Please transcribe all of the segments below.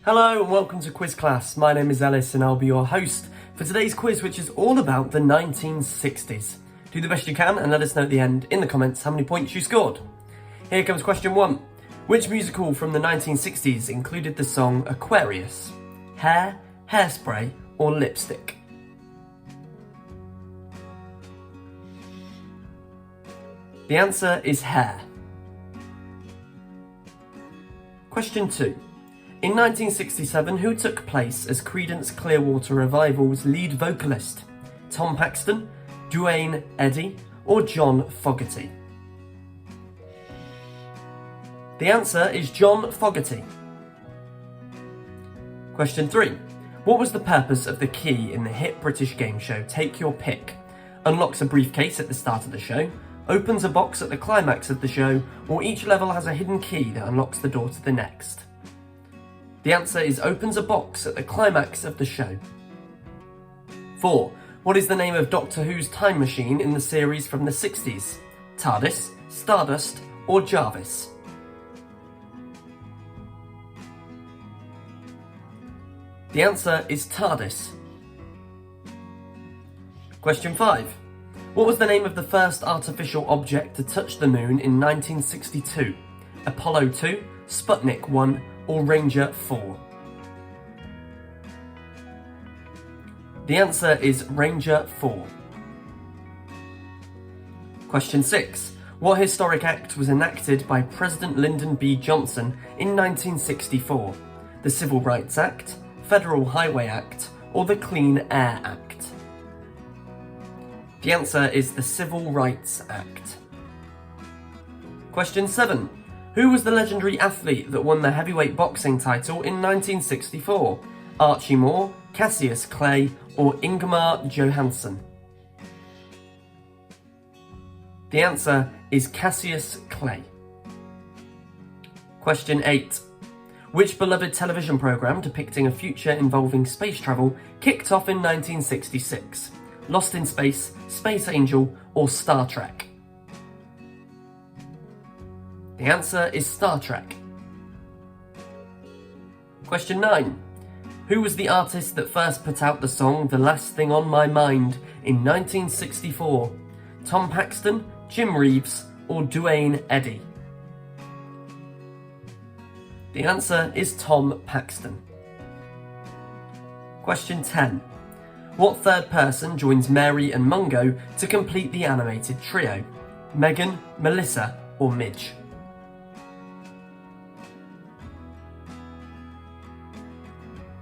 Hello and welcome to Quiz Class. My name is Ellis and I'll be your host for today's quiz, which is all about the 1960s. Do the best you can and let us know at the end in the comments how many points you scored. Here comes question 1. Which musical from the 1960s included the song Aquarius? Hair, Hairspray or Lipstick? The answer is Hair. Question 2. In 1967, who took place as Creedence Clearwater Revival's lead vocalist? Tom Paxton, Duane Eddy, or John Fogerty? The answer is John Fogerty. Question 3. What was the purpose of the key in the hit British game show Take Your Pick? Unlocks a briefcase at the start of the show, opens a box at the climax of the show, or each level has a hidden key that unlocks the door to the next? The answer is opens a box at the climax of the show. 4. What is the name of Doctor Who's time machine in the series from the 60s? TARDIS, Stardust, or Jarvis? The answer is TARDIS. Question 5. What was the name of the first artificial object to touch the moon in 1962? Apollo 2, Sputnik 1, or Ranger 4? The answer is Ranger 4. Question 6. What historic act was enacted by President Lyndon B. Johnson in 1964? The Civil Rights Act, Federal Highway Act, or the Clean Air Act? The answer is the Civil Rights Act. Question 7. Who was the legendary athlete that won the heavyweight boxing title in 1964? Archie Moore, Cassius Clay, or Ingemar Johansson? The answer is Cassius Clay. Question 8. Which beloved television programme depicting a future involving space travel kicked off in 1966? Lost in Space, Space Angel, or Star Trek? The answer is Star Trek. Question 9. Who was the artist that first put out the song The Last Thing on My Mind in 1964? Tom Paxton, Jim Reeves, or Duane Eddy? The answer is Tom Paxton. Question 10. What third person joins Mary and Mungo to complete the animated trio? Megan, Melissa, or Midge?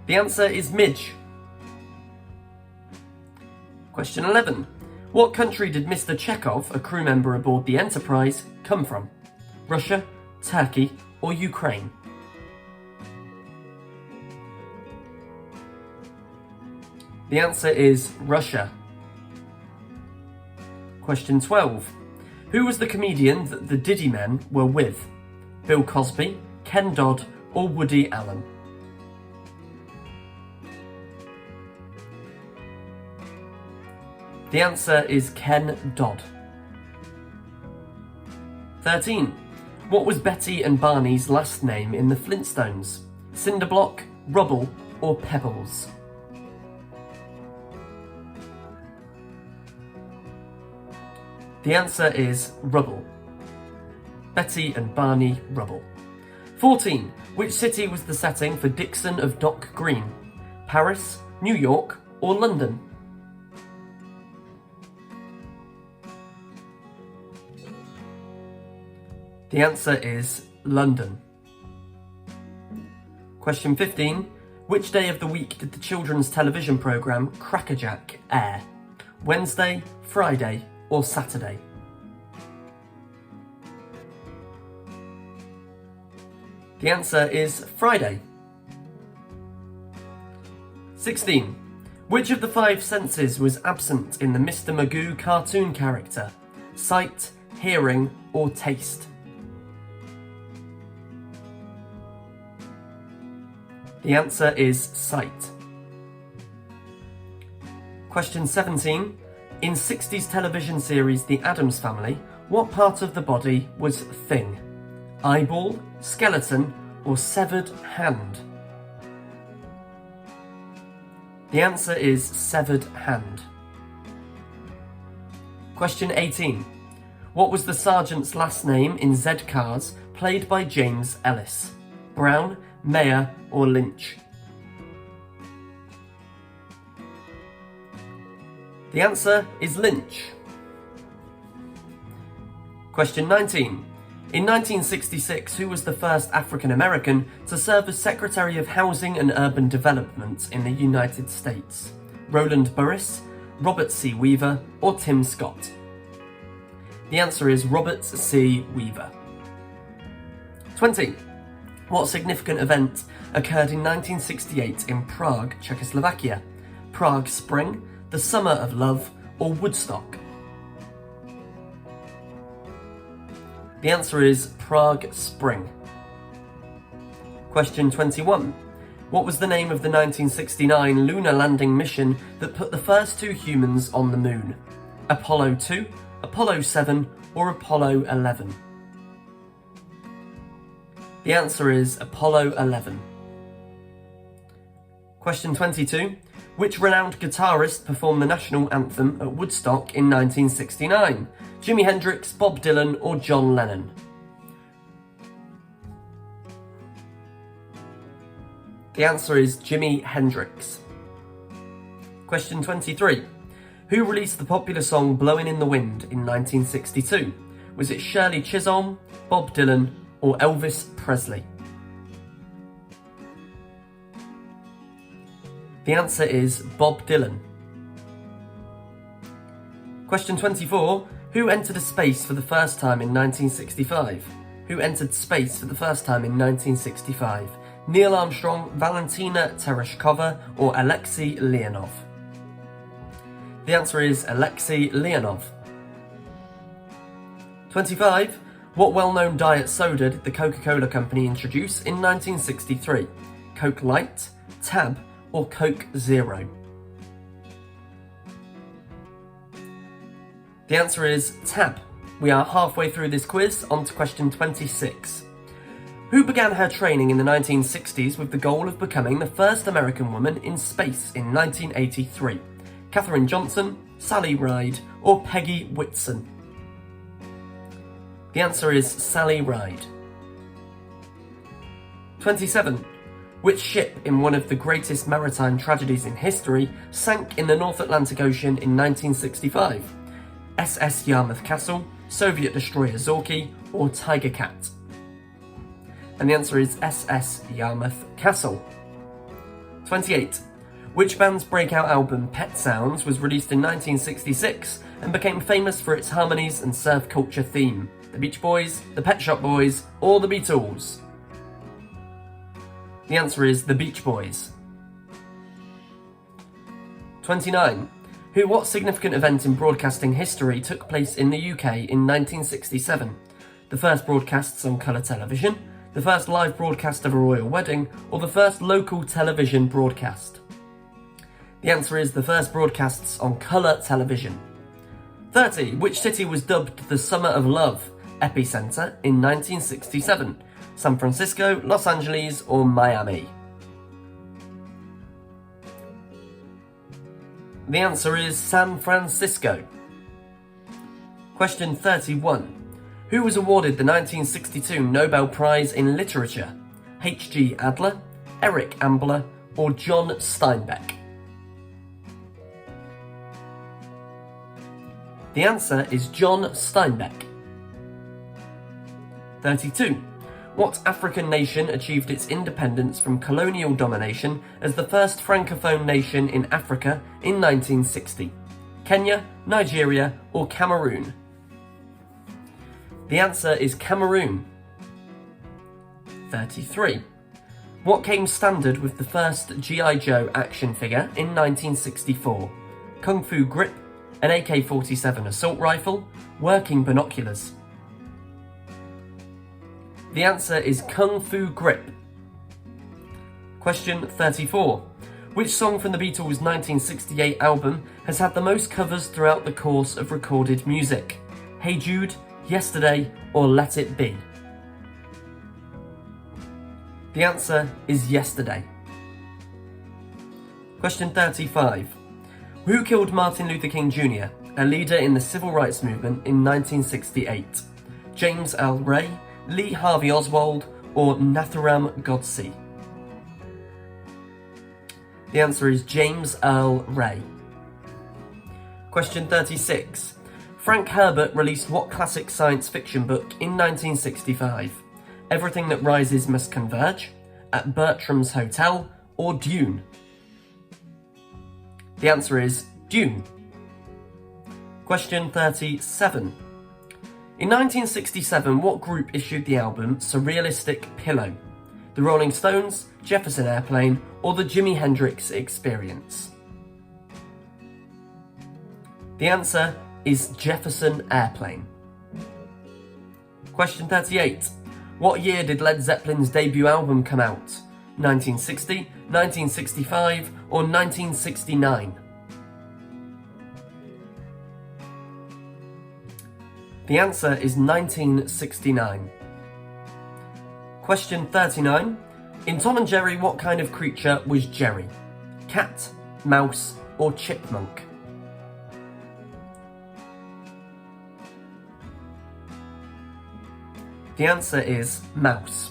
The answer is Midge. Question 11. What country did Mr. Chekhov, a crew member aboard the Enterprise, come from? Russia, Turkey, or Ukraine? The answer is Russia. Question 12. Who was the comedian that the Diddy Men were with? Bill Cosby, Ken Dodd, or Woody Allen? The answer is Ken Dodd. 13. What was Betty and Barney's last name in the Flintstones? Cinderblock, Rubble, or Pebbles? The answer is Rubble. Betty and Barney Rubble. 14. Which city was the setting for Dixon of Dock Green? Paris, New York, or London? The answer is London. Question 15. Which day of the week did the children's television programme Crackerjack air? Wednesday, Friday, or Saturday? The answer is Friday. 16. Which of the 5 senses was absent in the Mr. Magoo cartoon character? Sight, hearing, or taste? The answer is sight. Question 17. In 60s television series The Addams Family, what part of the body was thing? Eyeball, skeleton, or severed hand? The answer is severed hand. Question 18. What was the sergeant's last name in Z Cars, played by James Ellis? Brown, Mayer, or Lynch? The answer is Lynch. Question 19. In 1966, who was the first African American to serve as Secretary of Housing and Urban Development in the United States? Roland Burris, Robert C. Weaver, or Tim Scott? The answer is Robert C. Weaver. 20. What significant event occurred in 1968 in Prague, Czechoslovakia? Prague Spring, the Summer of Love, or Woodstock? The answer is Prague Spring. Question 21. What was the name of the 1969 lunar landing mission that put the first two humans on the moon? Apollo 2, Apollo 7, or Apollo 11? The answer is Apollo 11. Question 22. Which renowned guitarist performed the national anthem at Woodstock in 1969? Jimi Hendrix, Bob Dylan, or John Lennon? The answer is Jimi Hendrix. Question 23. Who released the popular song Blowin' in the Wind in 1962? Was it Shirley Chisholm, Bob Dylan, or Elvis Presley? The answer is Bob Dylan. Question 24. Who entered space for the first time in 1965? Who entered space for the first time in 1965? Neil Armstrong, Valentina Tereshkova, or Alexei Leonov? The answer is Alexei Leonov. 25. What well-known diet soda did the Coca-Cola Company introduce in 1963? Coke Light, Tab, or Coke Zero? The answer is Tab. We are halfway through this quiz, on to question 26. Who began her training in the 1960s with the goal of becoming the first American woman in space in 1983? Katherine Johnson, Sally Ride, or Peggy Whitson? The answer is Sally Ride. 27. Which ship in one of the greatest maritime tragedies in history sank in the North Atlantic Ocean in 1965? SS Yarmouth Castle, Soviet destroyer Zorky, or Tiger Cat? And the answer is SS Yarmouth Castle. 28. Which band's breakout album Pet Sounds was released in 1966 and became famous for its harmonies and surf culture theme? The Beach Boys, the Pet Shop Boys, or the Beatles? The answer is the Beach Boys. 29. What significant event in broadcasting history took place in the UK in 1967? The first broadcasts on colour television, the first live broadcast of a royal wedding, or the first local television broadcast? The answer is the first broadcasts on colour television. 30. Which city was dubbed the Summer of Love epicenter in 1967? San Francisco, Los Angeles, or Miami? The answer is San Francisco. Question 31. Who was awarded the 1962 Nobel Prize in Literature? H.G. Adler, Eric Ambler, or John Steinbeck? The answer is John Steinbeck. 32. What African nation achieved its independence from colonial domination as the first francophone nation in Africa in 1960? Kenya, Nigeria, or Cameroon? The answer is Cameroon. 33. What came standard with the first G.I. Joe action figure in 1964? Kung Fu Grip, an AK-47 assault rifle, working binoculars? The answer is Kung Fu Grip. Question 34. Which song from the Beatles' 1968 album has had the most covers throughout the course of recorded music? Hey Jude, Yesterday, or Let It Be? The answer is Yesterday. Question 35. Who killed Martin Luther King Jr., a leader in the civil rights movement in 1968? James L. Ray, Lee Harvey Oswald, or Nathuram Godse? The answer is James Earl Ray. Question 36. Frank Herbert released what classic science fiction book in 1965? Everything That Rises Must Converge, At Bertram's Hotel, or Dune? The answer is Dune. Question 37. In 1967, what group issued the album Surrealistic Pillow? The Rolling Stones, Jefferson Airplane, or the Jimi Hendrix Experience? The answer is Jefferson Airplane. Question 38. What year did Led Zeppelin's debut album come out? 1960, 1965, or 1969? The answer is 1969. Question 39. In Tom and Jerry, what kind of creature was Jerry? Cat, mouse, or chipmunk? The answer is mouse.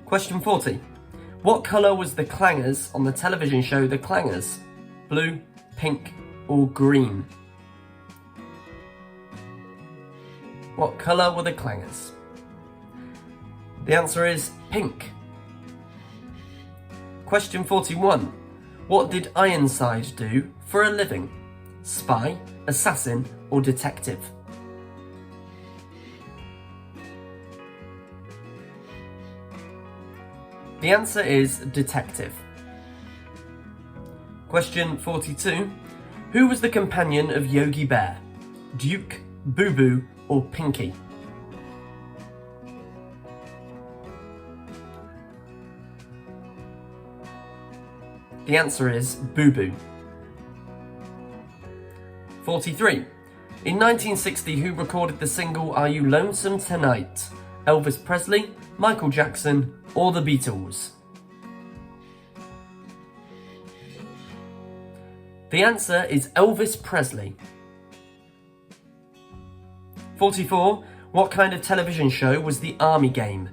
Question 40. What colour was the Clangers on the television show The Clangers? Blue, pink, or green? What colour were the Clangers? The answer is pink. Question 41. What did Ironside do for a living? Spy, assassin, or detective? The answer is detective. Question 42. Who was the companion of Yogi Bear? Duke, Boo Boo, or Pinky? The answer is Boo Boo. 43. In 1960, who recorded the single Are You Lonesome Tonight? Elvis Presley, Michael Jackson, or the Beatles? The answer is Elvis Presley. 44. What kind of television show was The Army Game?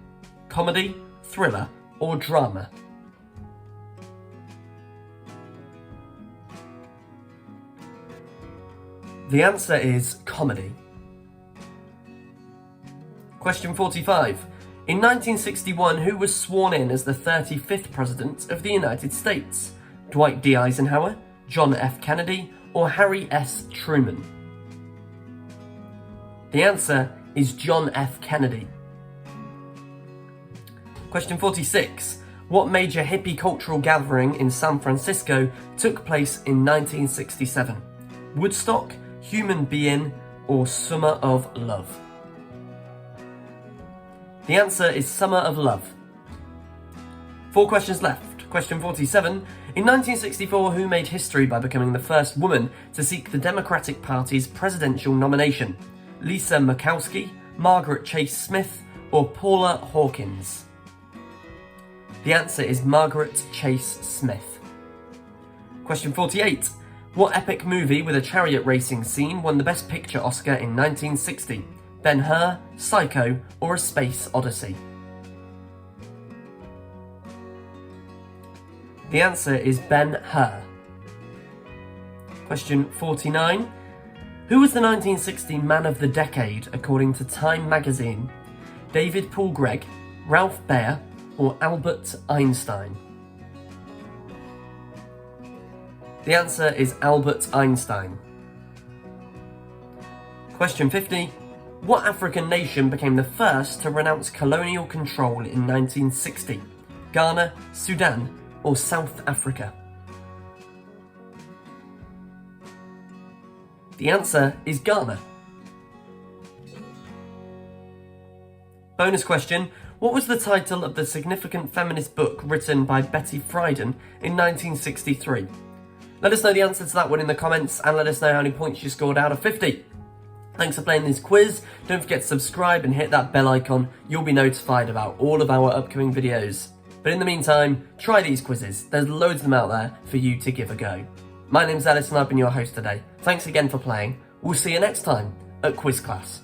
Comedy, thriller, or drama? The answer is comedy. Question 45. In 1961, who was sworn in as the 35th President of the United States? Dwight D. Eisenhower, John F. Kennedy, or Harry S. Truman? The answer is John F. Kennedy. Question 46. What major hippie cultural gathering in San Francisco took place in 1967? Woodstock, Human Being, or Summer of Love? The answer is Summer of Love. 4 questions left. Question 47. In 1964, who made history by becoming the first woman to seek the Democratic Party's presidential nomination? Lisa Murkowski, Margaret Chase Smith, or Paula Hawkins? The answer is Margaret Chase Smith. Question 48. What epic movie with a chariot racing scene won the Best Picture Oscar in 1960? Ben-Hur, Psycho, or A Space Odyssey? The answer is Ben-Hur. Question 49. Who was the 1960 Man of the Decade according to Time magazine? David Paul Gregg, Ralph Baer, or Albert Einstein? The answer is Albert Einstein. Question 50. What African nation became the first to renounce colonial control in 1960? Ghana, Sudan, or South Africa? The answer is Ghana. Bonus question. What was the title of the significant feminist book written by Betty Friedan in 1963? Let us know the answer to that one in the comments, and let us know how many points you scored out of 50. Thanks for playing this quiz. Don't forget to subscribe and hit that bell icon. You'll be notified about all of our upcoming videos. But in the meantime, try these quizzes. There's loads of them out there for you to give a go. My name's Alice and I've been your host today. Thanks again for playing. We'll see you next time at Quiz Class.